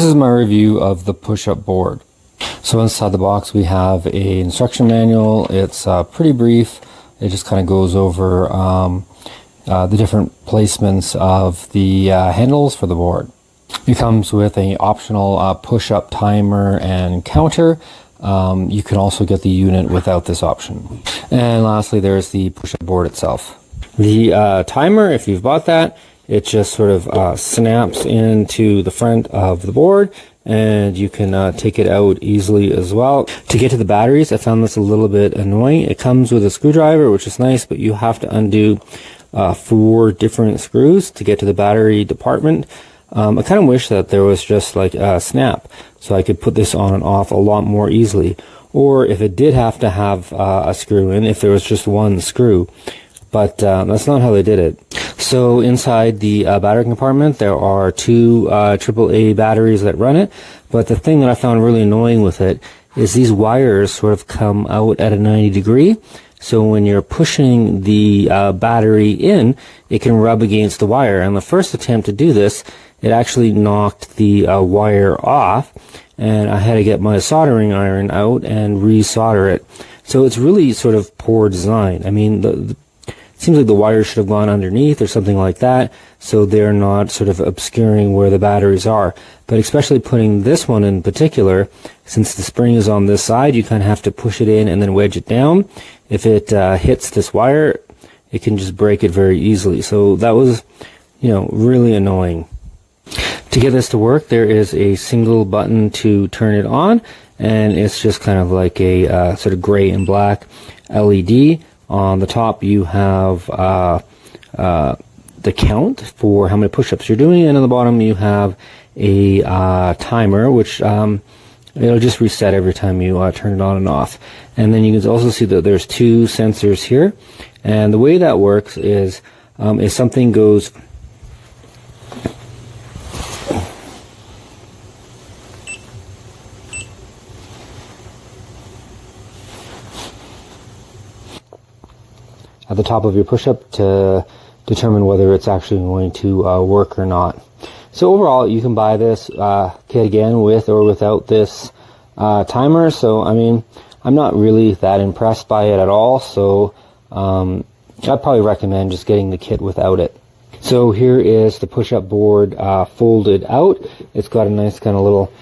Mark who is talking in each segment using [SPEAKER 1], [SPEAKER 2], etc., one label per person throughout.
[SPEAKER 1] This is my review of the push-up board. So inside the box we have an instruction manual. It's pretty brief. It just kind of goes over the different placements of the handles for the board. It comes with an optional push-up timer and counter. You can also get the unit without this option. And lastly, there's the push-up board itself. The timer, if you've bought that, it just sort of snaps into the front of the board, and you can take it out easily as well. To get to the batteries, I found this a little bit annoying. It comes with a screwdriver, which is nice, but you have to undo 4 different screws to get to the battery department. I kind of wish that there was just like a snap, so I could put this on and off a lot more easily. Or if it did have to have a screw in, if there was just one screw. But that's not how they did it. So inside the battery compartment, there are 2 AAA batteries that run it. But the thing that I found really annoying with it is these wires sort of come out at a 90 degree. So when you're pushing the battery in, it can rub against the wire. And the first attempt to do this, it actually knocked the wire off. And I had to get my soldering iron out and re-solder it. So it's really sort of poor design. I mean, it seems like the wires should have gone underneath or something like that, so they're not sort of obscuring where the batteries are. But especially putting this one in particular, since the spring is on this side, you kind of have to push it in and then wedge it down. If it hits this wire, it can just break it very easily. So that was, really annoying. To get this to work, there is a single button to turn it on, and it's just kind of like a sort of gray and black LED. On the top you have the count for how many push-ups you're doing, and on the bottom you have a timer, which it'll just reset every time you turn it on and off. And then you can also see that there's 2 sensors here, and the way that works is if something goes at the top of your push-up to determine whether it's actually going to work or not. So overall, you can buy this kit again with or without this timer. So I mean, I'm not really that impressed by it at all. So I'd probably recommend just getting the kit without it. So here is the push-up board folded out. It's got a nice kind of little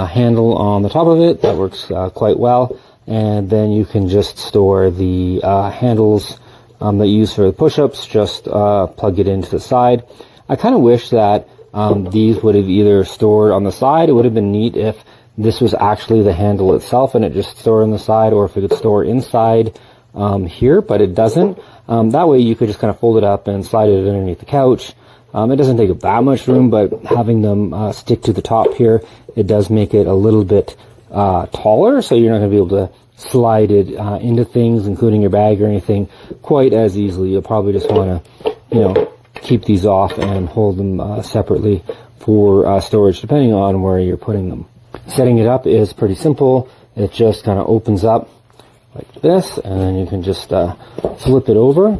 [SPEAKER 1] handle on the top of it that works quite well. And then you can just store the handles that you use for the push-ups, just plug it into the side. I kind of wish that these would have either stored on the side. It would have been neat if this was actually the handle itself and it just stored on the side, or if it could store inside here, but it doesn't. That way you could just kind of fold it up and slide it underneath the couch. It doesn't take up that much room, but having them stick to the top here, it does make it a little bit taller, so you're not going to be able to slide it into things, including your bag or anything, quite as easily. You'll probably just want to, keep these off and hold them separately for storage, depending on where you're putting them. Setting it up is pretty simple. It just kind of opens up like this, and then you can just flip it over,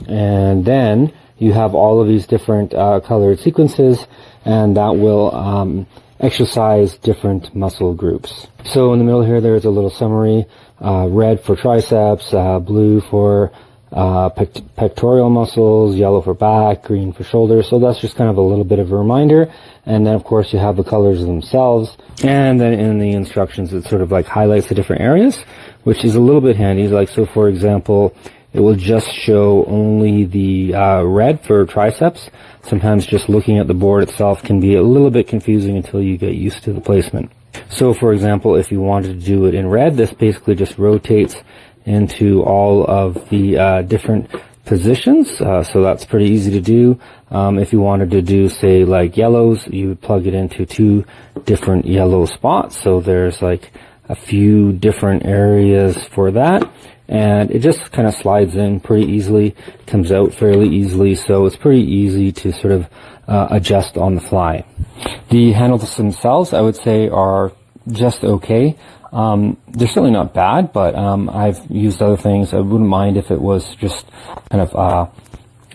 [SPEAKER 1] and then you have all of these different colored sequences, and that will exercise different muscle groups. So in the middle here, there's a little summary: red for triceps, blue for pectoral muscles, yellow for back, green for shoulders. So that's just kind of a little bit of a reminder. And then of course you have the colors themselves, and then in the instructions it sort of like highlights the different areas, which is a little bit handy. Like, so for example, it will just show only the red for triceps. Sometimes just looking at the board itself can be a little bit confusing until you get used to the placement. So for example, if you wanted to do it in red, this basically just rotates into all of the different positions. So that's pretty easy to do. If you wanted to do, say, like yellows, you would plug it into 2 different yellow spots. So there's like a few different areas for that. And it just kind of slides in pretty easily, comes out fairly easily, so it's pretty easy to sort of adjust on the fly. The handles themselves, I would say, are just okay. They're certainly not bad, but I've used other things. I wouldn't mind if it was just kind of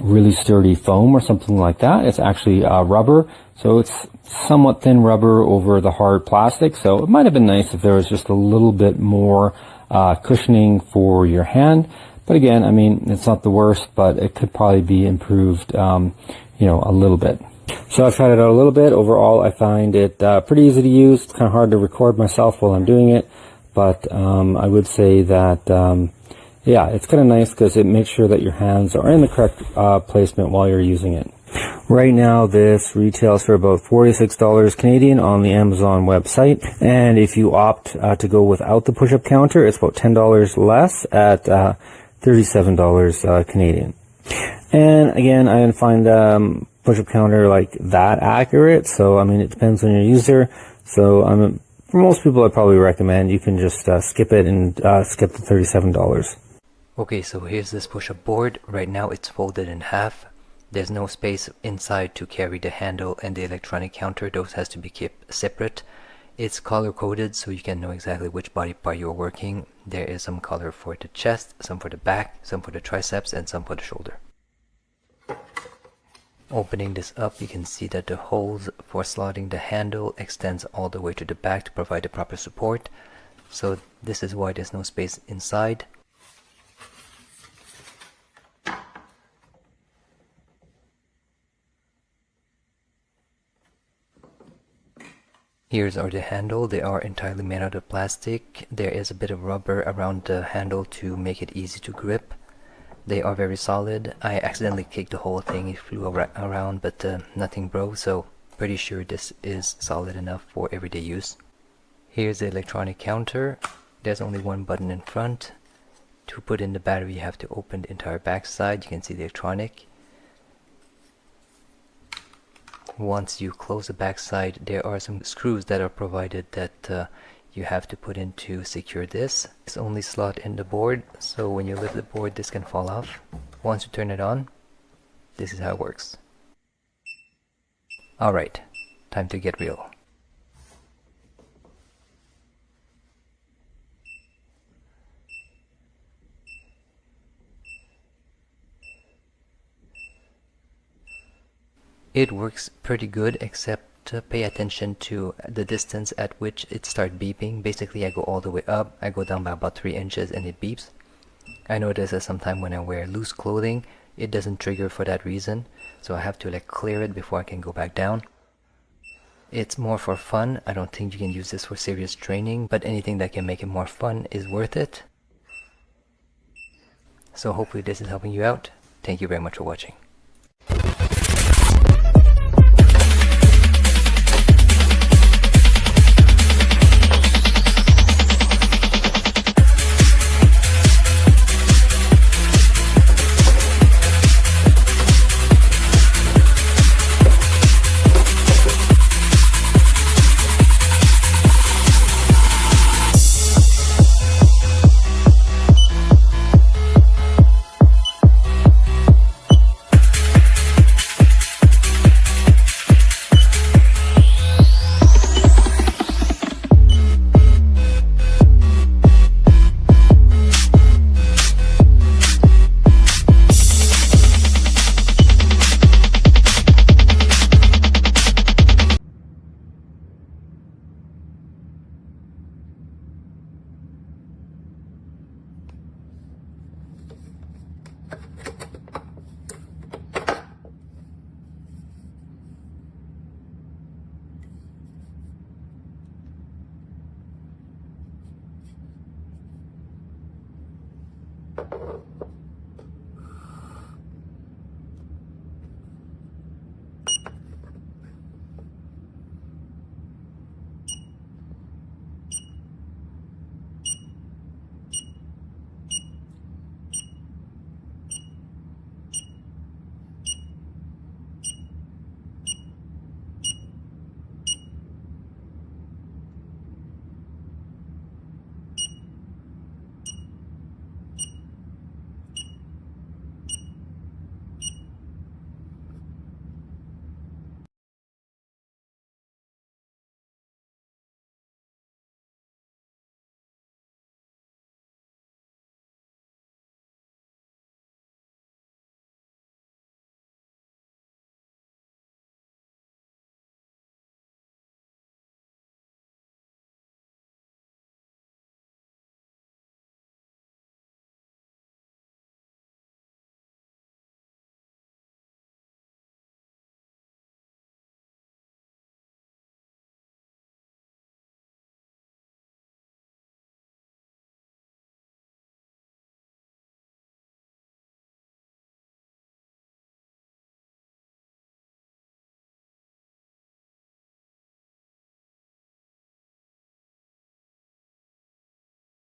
[SPEAKER 1] really sturdy foam or something like that. It's actually rubber, so it's somewhat thin rubber over the hard plastic, so it might have been nice if there was just a little bit more cushioning for your hand. But again, I mean, it's not the worst, but it could probably be improved, you know, a little bit. So I've tried it out a little bit. Overall, I find it pretty easy to use. It's kind of hard to record myself while I'm doing it, but I would say that, yeah, it's kind of nice because it makes sure that your hands are in the correct placement while you're using it. Right now, this retails for about $46 Canadian on the Amazon website, and if you opt to go without the push-up counter, it's about $10 less at $37 Canadian. And again, I didn't find push-up counter like that accurate, so I mean, it depends on your user. So for most people, I'd probably recommend you can just skip it and skip the $37.
[SPEAKER 2] Okay, so here's this push-up board. Right now it's folded in half. There's no space inside to carry the handle and the electronic counter. Those has to be kept separate. It's color coded so you can know exactly which body part you're working. There is some color for the chest, some for the back, some for the triceps, and some for the shoulder. Opening this up, you can see that the holes for slotting the handle extends all the way to the back to provide the proper support. So this is why there's no space inside. Here's the handle. They are entirely made out of plastic. There is a bit of rubber around the handle to make it easy to grip. They are very solid. I accidentally kicked the whole thing. It flew around, but nothing broke, so pretty sure this is solid enough for everyday use. Here's the electronic counter. There's only one button in front. To put in the battery, you have to open the entire back side. You can see the electronic. Once you close the back side, there are some screws that are provided that you have to put in to secure this. It's only slot in the board, so when you lift the board, this can fall off. Once you turn it on, this is how it works. Alright, time to get real. It works pretty good, except pay attention to the distance at which it starts beeping. Basically, I go all the way up, I go down by about 3 inches and it beeps. I notice that sometimes when I wear loose clothing, it doesn't trigger for that reason, so I have to like clear it before I can go back down. It's more for fun. I don't think you can use this for serious training, but anything that can make it more fun is worth it. So hopefully this is helping you out. Thank you very much for watching.